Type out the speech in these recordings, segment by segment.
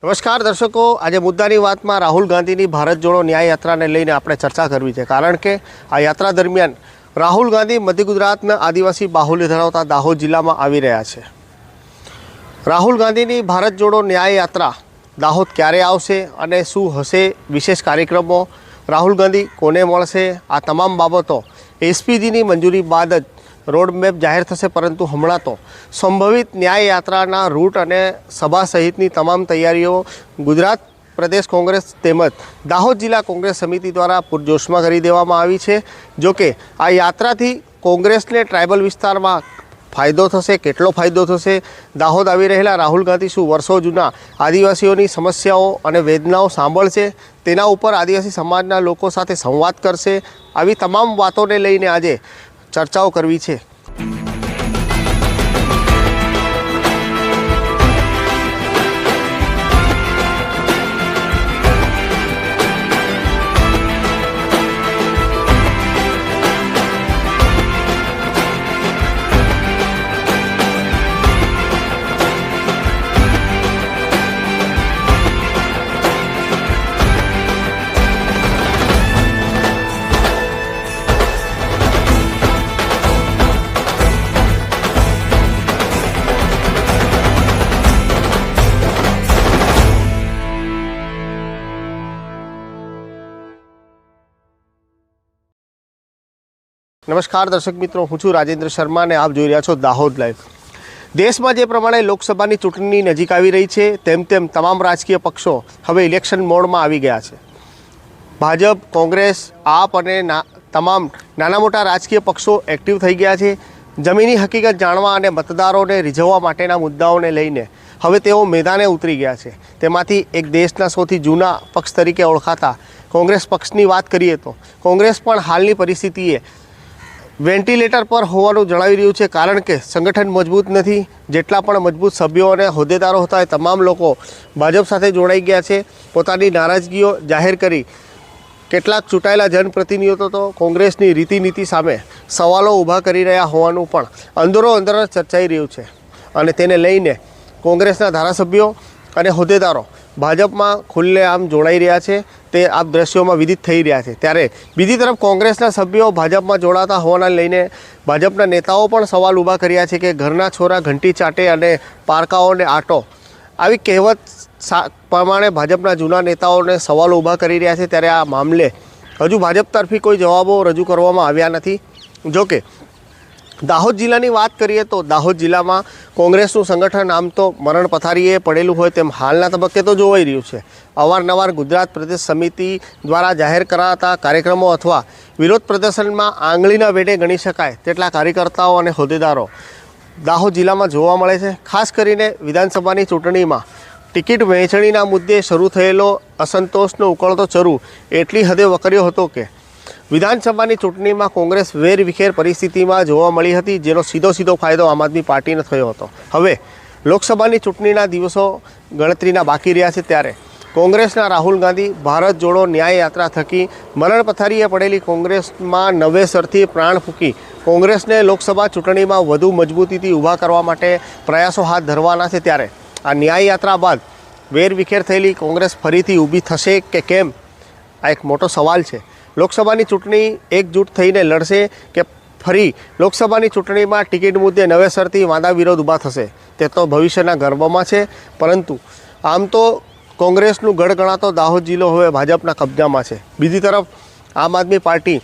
નમસ્કાર દર્શકો, આજે મુદ્દાની વાતમાં રાહુલ ગાંધીની ભારત જોડો ન્યાય યાત્રાને લઈને આપણે ચર્ચા કરવી છે, કારણ કે આ યાત્રા દરમિયાન રાહુલ ગાંધી મધ્ય ગુજરાતના આદિવાસી બાહુલ્ય ધરાવતા દાહોદ જિલ્લામાં આવી રહ્યા છે। રાહુલ ગાંધીની ભારત જોડો ન્યાય યાત્રા દાહોદ ક્યારે આવશે અને શું હશે વિશેષ કાર્યક્રમો, રાહુલ ગાંધી કોને મળશે, આ તમામ બાબતો એસપીજીની મંજૂરી બાદ જ રોડ મેપ જાહેર થશે। પરંતુ હમણાં તો સંભવિત ન્યાય યાત્રાના રૂટ અને સભા સહિતની તમામ તૈયારીઓ ગુજરાત પ્રદેશ કોંગ્રેસ તેમજ દાહોદ જિલ્લા કોંગ્રેસ સમિતિ દ્વારા પૂરજોશમાં કરી દેવામાં આવી છે। જોકે આ યાત્રાથી કોંગ્રેસને ટ્રાઇબલ વિસ્તારમાં ફાયદો થશે, કેટલો ફાયદો થશે, દાહોદ આવી રહેલા રાહુલ ગાંધી શું વર્ષો જૂના આદિવાસીઓની સમસ્યાઓ અને વેદનાઓ સાંભળશે, તેના ઉપર આદિવાસી સમાજના લોકો સાથે સંવાદ કરશે। આવી તમામ વાતોને લઈને આજે ચર્ચાઓ કરવી છે। નમસ્કાર દર્શક મિત્રો, હું છું રાજેન્દ્ર શર્મા અને આપ જોઈ રહ્યા છો દાહોદ લાઈવ। દેશમાં જે પ્રમાણે લોકસભાની ચૂંટણી નજીક આવી રહી છે તેમ તમામ રાજકીય પક્ષો હવે ઇલેક્શન મોડમાં આવી ગયા છે। ભાજપ, કોંગ્રેસ, આપ અને તમામ નાના મોટા રાજકીય પક્ષો એક્ટિવ થઈ ગયા છે। જમીની હકીકત જાણવા અને મતદારોને રીઝવવા માટેના મુદ્દાઓને લઈને હવે તેઓ મેદાને ઉતરી ગયા છે। તેમાંથી એક દેશના સૌથી જૂના પક્ષ તરીકે ઓળખાતા કોંગ્રેસ પક્ષની વાત કરીએ તો કોંગ્રેસ પણ હાલની પરિસ્થિતિએ વેન્ટિલેટર પર હોવાનું જણાવી રહ્યું છે, કારણ કે સંગઠન મજબૂત નથી। જેટલા પણ મજબૂત સભ્યો અને હોદ્દેદારો હતા એ તમામ લોકો ભાજપ સાથે જોડાઈ ગયા છે। પોતાની નારાજગીઓ જાહેર કરી કેટલાક ચૂંટાયેલા જનપ્રતિનિધિઓ તો કોંગ્રેસની રીતિનીતિ સામે સવાલો ઊભા કરી રહ્યા હોવાનું પણ અંદરો અંદર ચર્ચાઈ રહ્યું છે અને તેને લઈને કોંગ્રેસના ધારાસભ્યો અને હોદ્દેદારો ભાજપમાં ખુલ્લેઆમ જોડાઈ રહ્યા છે। તે આ દ્રશ્યોમાં વિદિત થઈ રહ્યા છે। ત્યારે બીજી તરફ કોંગ્રેસના સભ્યો ભાજપમાં જોડાતા હોવાના લઈને ભાજપના નેતાઓ પણ સવાલ ઊભા કર્યા છે કે ઘરના છોરા ઘંટી ચાટે અને પારકાઓને આટો, આવી કહેવત પ્રમાણે ભાજપના જૂના નેતાઓને સવાલો ઊભા કરી રહ્યા છે। ત્યારે આ મામલે હજુ ભાજપ તરફી કોઈ જવાબો રજૂ કરવામાં આવ્યા નથી। જોકે દાહોદ જિલ્લાની વાત કરીએ તો દાહોદ જિલ્લામાં કોંગ્રેસનું સંગઠન આમ તો મરણ પથારીએ પડેલું હોય તેમ હાલના તબક્કે તો જોવાઈ રહ્યું છે। અવારનવાર ગુજરાત પ્રદેશ સમિતિ દ્વારા જાહેર કરાતા કાર્યક્રમો અથવા વિરોધ પ્રદર્શનમાં આંગળીના વેઢે ગણી શકાય તેટલા કાર્યકર્તાઓ અને હોદ્દેદારો દાહોદ જિલ્લામાં જોવા મળે છે। ખાસ કરીને વિધાનસભાની ચૂંટણીમાં ટિકિટ વહેંચણીના મુદ્દે શરૂ થયેલો અસંતોષનો ઉકળતો ચરુ એટલી હદે વકર્યો હતો કે વિધાનસભાની ચૂંટણીમાં કોંગ્રેસ વેરવિખેર પરિસ્થિતિમાં જોવા મળી હતી, જેનો સીધો ફાયદો આમ આદમી પાર્ટીને થયો હતો। હવે લોકસભાની ચૂંટણીના દિવસો ગણતરીના બાકી રહ્યા છે, ત્યારે કોંગ્રેસના રાહુલ ગાંધી ભારત જોડો ન્યાય યાત્રા થકી મરણ પથારીએ પડેલી કોંગ્રેસમાં નવેસરથી પ્રાણ ફૂંકી કોંગ્રેસને લોકસભા ચૂંટણીમાં વધુ મજબૂતીથી ઊભા કરવા માટે પ્રયાસો હાથ ધરવાના છે। ત્યારે આ ન્યાય યાત્રા બાદ વેરવિખેર થયેલી કોંગ્રેસ ફરીથી ઊભી થશે કે કેમ, આ એક મોટો સવાલ છે। લોકસભાની ચૂંટણી એકજૂટ થઈને લડશે કે ફરી લોકસભાની ચૂંટણીમાં ટિકિટ મુદ્દે નવેસરથી વાંધા વિરોધ ઊભા થશે, તે તો ભવિષ્યના ગર્ભમાં છે। પરંતુ આમ તો કોંગ્રેસનું ગઢ ગણાતો દાહોદ જિલ્લો હવે ભાજપના કબજામાં છે। બીજી તરફ આમ આદમી પાર્ટી,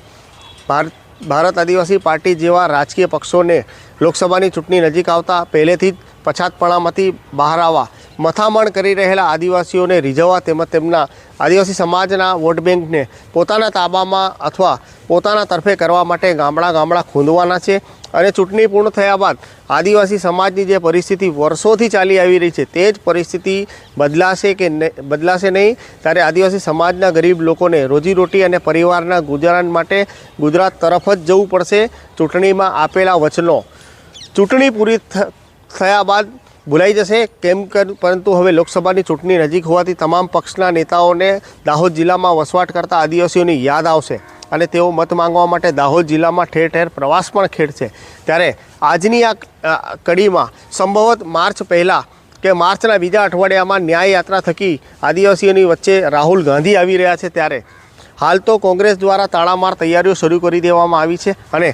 ભારત આદિવાસી પાર્ટી જેવા રાજકીય પક્ષોને લોકસભાની ચૂંટણી નજીક આવતા પહેલેથી જ પછાતપણામાંથી બહાર આવવા મથામણ કરી રહેલા આદિવાસીઓને રીઝવવા તેમજ તેમના આદિવાસી સમાજના વોટ બેંકને પોતાના તાબામાં અથવા પોતાના તરફે કરવા માટે ગામડા ખૂંદવાના છે। અને ચૂંટણી પૂર્ણ થયા બાદ આદિવાસી સમાજની જે પરિસ્થિતિ વર્ષોથી ચાલી આવી રહી છે તે જ પરિસ્થિતિ બદલાશે કે બદલાશે નહીં, ત્યારે આદિવાસી સમાજના ગરીબ લોકોને રોજીરોટી અને પરિવારના ગુજરાન માટે ગુજરાત તરફ જ જવું પડશે। ચૂંટણીમાં આપેલા વચનો ચૂંટણી પૂરી થયા બાદ ભૂલાઈ જશે કેમ, પરંતુ હવે લોકસભાની ચૂંટણી નજીક હોવાથી તમામ પક્ષના નેતાઓને દાહોદ જિલ્લામાં વસવાટ કરતા આદિવાસીઓની યાદ આવશે અને તેઓ મત માંગવા માટે દાહોદ જિલ્લામાં ઠેર ઠેર પ્રવાસ પણ ખેડશે। ત્યારે આજની આ કડીમાં સંભવત માર્ચ પહેલાં કે માર્ચના બીજા અઠવાડિયામાં ન્યાય યાત્રા થકી આદિવાસીઓની વચ્ચે રાહુલ ગાંધી આવી રહ્યા છે, ત્યારે હાલ તો કોંગ્રેસ દ્વારા તાળામાર તૈયારીઓ શરૂ કરી દેવામાં આવી છે અને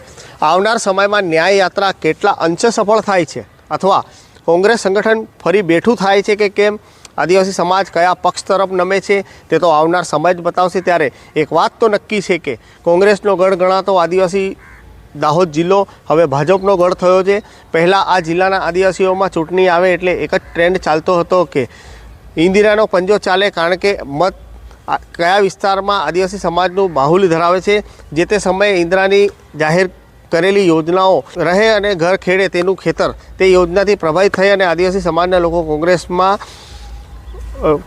આવનાર સમયમાં ન્યાય યાત્રા કેટલા અંશે સફળ થાય છે અથવા કોંગ્રેસ સંગઠન ફરી બેઠું થાય છે કે કેમ, આદિવાસી સમાજ કયા પક્ષ તરફ નમે છે તે તો આવનાર સમય જ બતાવશે। ત્યારે એક વાત તો નક્કી છે કે કોંગ્રેસનો ગઢ ગણાતો આદિવાસી દાહોદ જિલ્લો હવે ભાજપનો ગઢ થયો છે। પહેલાં આ જિલ્લાના આદિવાસીઓમાં ચૂંટણી આવે એટલે એક જ ટ્રેન્ડ ચાલતો હતો કે ઇન્દિરાનો પંજો ચાલે, કારણ કે મત કયા વિસ્તારમાં આદિવાસી સમાજનું બાહુલ્ય ધરાવે છે, જે તે સમયે ઇન્દિરાની જાહેર કરેલી યોજનાઓ રહે અને ઘર ખેડે તેનું ખેતર તે યોજનાથી પ્રભાવિત થઈ અને આદિવાસી સમાજના લોકો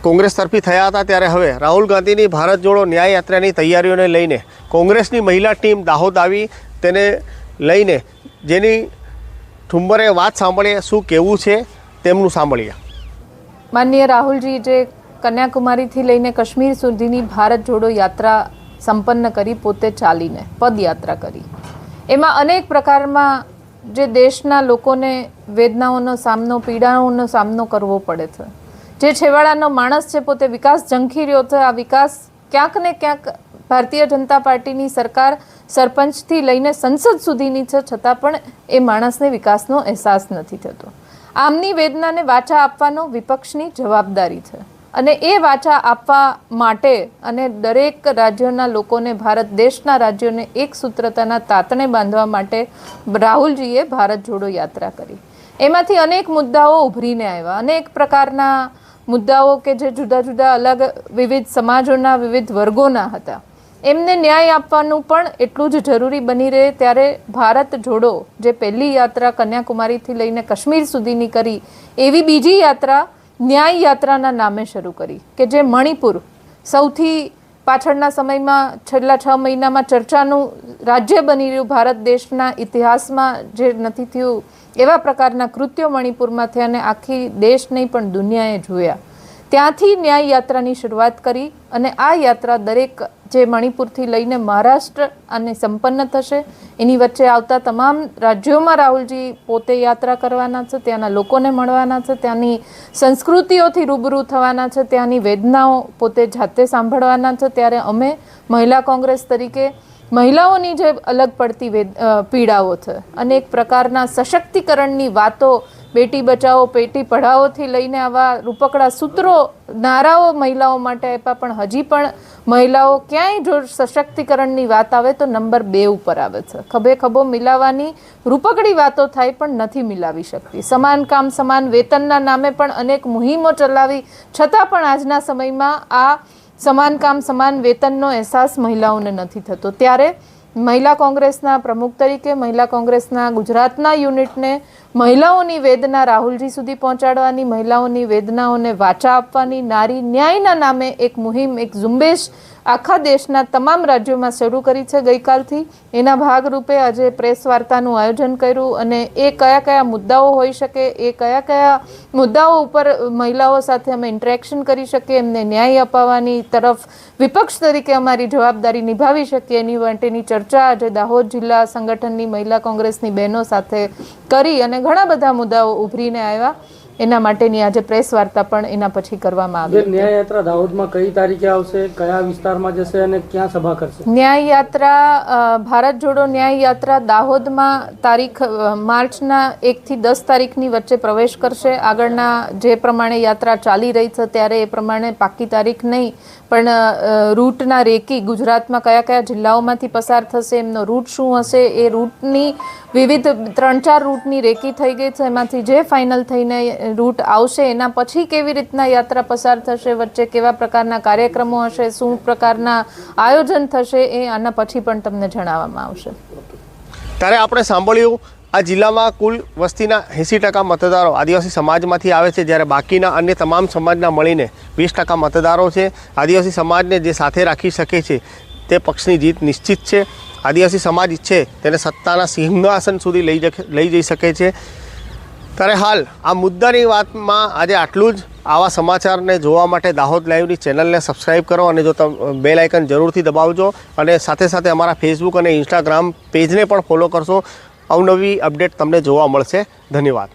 કોંગ્રેસ તરફી થયા હતા। ત્યારે હવે રાહુલ ગાંધીની ભારત જોડો ન્યાય યાત્રાની તૈયારીઓને લઈને કોંગ્રેસની મહિલા ટીમ દાહોદ આવી, તેને લઈને જેની ઠુંબરે વાત સાંભળીએ, શું કહેવું છે તેમનું સાંભળીએ। માનનીય રાહુલજી જે કન્યાકુમારીથી લઈને કાશ્મીર સુધીની ભારત જોડો યાત્રા સંપન્ન કરી, પોતે ચાલીને પદયાત્રા કરી, એમાં અનેક પ્રકારમાં જે દેશના લોકોને વેદનાઓનો સામનો, પીડાઓનો સામનો કરવો પડે છે। જે છેવાડાનો માણસ છે પોતે વિકાસ ઝંખી રહ્યો છે, આ વિકાસ ક્યાંક ને ક્યાંક ભારતીય જનતા પાર્ટીની સરકાર સરપંચથી લઈને સંસદ સુધીની છે, છતાં પણ એ માણસને વિકાસનો અહેસાસ નથી થતો। આમની વેદનાને વાચા આપવાનો વિપક્ષની જવાબદારી છે અને એ વાચા આપવા માટે અને દરેક રાજ્યોના લોકોને, ભારત દેશના રાજ્યોને એક સૂત્રતાના તાતણે બાંધવા માટે રાહુલજીએ ભારત જોડો યાત્રા કરી। એમાંથી અનેક મુદ્દાઓ ઉભરીને આવ્યા, અનેક પ્રકારના મુદ્દાઓ કે જે જુદા જુદા અલગ વિવિધ સમાજોના, વિવિધ વર્ગોના હતા, એમને ન્યાય આપવાનું પણ એટલું જ જરૂરી બની રહે। ત્યારે ભારત જોડો જે પહેલી યાત્રા કન્યાકુમારીથી લઈને કાશ્મીર સુધીની કરી, એવી બીજી યાત્રા ન્યાય યાત્રાના નામે શરૂ કરી કે જે મણિપુર સૌથી પાછળના સમયમાં છેલ્લા 6 મહિનામાં ચર્ચાનું રાજ્ય બની રહ્યું, ભારત દેશના ઇતિહાસમાં જે નથી થયું એવા પ્રકારના કૃત્યો મણિપુરમાં થયા અને આખી દેશ નહીં પણ દુનિયાએ જોયા। ત્યાંથી ન્યાય યાત્રાની શરૂઆત કરી અને આ યાત્રા દરેક જે મણિપુરથી લઈને મહારાષ્ટ્ર અને સંપન્ન થશે, એની વચ્ચે આવતા તમામ રાજ્યોમાં રાહુલજી પોતે યાત્રા કરવાના છે, ત્યાંના લોકોને મળવાના છે, ત્યાંની સંસ્કૃતિઓથી રૂબરૂ થવાના છે, ત્યાંની વેદનાઓ પોતે જાતે સાંભળવાના છે। ત્યારે અમે મહિલા કોંગ્રેસ તરીકે મહિલાઓની જે અલગ પડતી પીડાઓ છે, અનેક પ્રકારના સશક્તિકરણની વાતો, બેટી બચાવો બેટી પઢાઓથી લઈને આવા રૂપકડા સૂત્રો, નારાઓ મહિલાઓ માટે આપ્યા, પણ હજી પણ મહિલાઓ ક્યાંય જો સશક્તિકરણની વાત આવે તો નંબર 2 ઉપર આવે છે। ખભે ખભો મિલાવવાની રૂપકડી વાતો થાય પણ નથી મિલાવી શકતી। સમાન કામ સમાન વેતનના નામે પણ અનેક મુહિમો ચલાવી, છતાં પણ આજના સમયમાં આ સમાન કામ સમાન વેતનનો અહેસાસ મહિલાઓને નથી થતો। ત્યારે મહિલા કોંગ્રેસના પ્રમુખ તરીકે મહિલા કોંગ્રેસના ગુજરાતના યુનિટને મહિલાઓની વેદના રાહુલજી સુધી પહોંચાડવાની, મહિલાઓની વેદનાઓને વાચા આપવાની, નારી ન્યાયના નામે એક મુહિમ, એક ઝુંબેશ આખા દેશના તમામ રાજ્યોમાં શરૂ કરી છે ગઈકાલથી। એના ભાગરૂપે આજે પ્રેસ વાર્તાનું આયોજન કર્યું અને એ કયા કયા મુદ્દાઓ હોઈ શકે, એ કયા કયા મુદ્દાઓ ઉપર મહિલાઓ સાથે અમે ઇન્ટરેક્શન કરી શકીએ, એમને ન્યાય અપાવવાની તરફ વિપક્ષ તરીકે અમારી જવાબદારી નિભાવી શકીએ, એની માટેની ચર્ચા આજે દાહોદ જિલ્લા સંગઠનની મહિલા કોંગ્રેસની બહેનો સાથે કરી અને ઘણા બધા મુદ્દાઓ ઉભરીને આવ્યા। એના માટેની આજે પ્રેસ વાર્તા પણ એના પછી કરવામાં આવી। ન્યાય યાત્રા દાહોદમાં કઈ તારીખે આવશે, કયા વિસ્તારમાં જશે અને ક્યાં સભા કરશે? ન્યાય યાત્રા ભારત જોડો ન્યાય યાત્રા દાહોદમાં તારીખ માર્ચના 1 થી 10 તારીખની વચ્ચે પ્રવેશ કરશે। આગળના જે પ્રમાણે યાત્રા ચાલી રહી છે ત્યારે એ પ્રમાણે પાકી તારીખ નહીં, પણ રૂટના રેકી ગુજરાતમાં કયા કયા જિલ્લાઓમાંથી પસાર થશે, એમનો રૂટ શું હશે, એ રૂટની વિવિધ 3-4 રૂટની રેકી થઈ ગઈ છે। એમાંથી જે ફાઇનલ થઈને રૂટ આવશે એના પછી કેવી રીતના યાત્રા પસાર થશે, વચ્ચે કેવા પ્રકારના કાર્યક્રમો હશે, શું પ્રકારના આયોજન થશે, એ આના પછી પણ તમને જણાવવામાં આવશે। ત્યારે આપણે સાંભળ્યું આ જિલ્લામાં કુલ વસ્તીના 80% મતદારો આદિવાસી સમાજમાંથી આવે છે, જ્યારે બાકીના અન્ય તમામ સમાજના મળીને 20% મતદારો છે। આદિવાસી સમાજને જે સાથે રાખી શકે છે તે પક્ષની જીત નિશ્ચિત છે। આદિવાસી સમાજ ઈચ્છે તેને સત્તાના સિંહાસન સુધી લઈ જઈ શકે છે। ત્યારે હાલ આ મુદ્દાની વાતમાં આજે આટલું જ। આવા સમાચારને જોવા માટે દાહોદ લાઈવની ચેનલને સબસ્ક્રાઈબ કરો અને જો તમે બેલ આઇકન જરૂરથી દબાવજો અને સાથે સાથે અમારા ફેસબુક અને ઇન્સ્ટાગ્રામ પેજને પણ ફોલો કરશો। અવનવી અપડેટ તમને જોવા મળશે। ધન્યવાદ।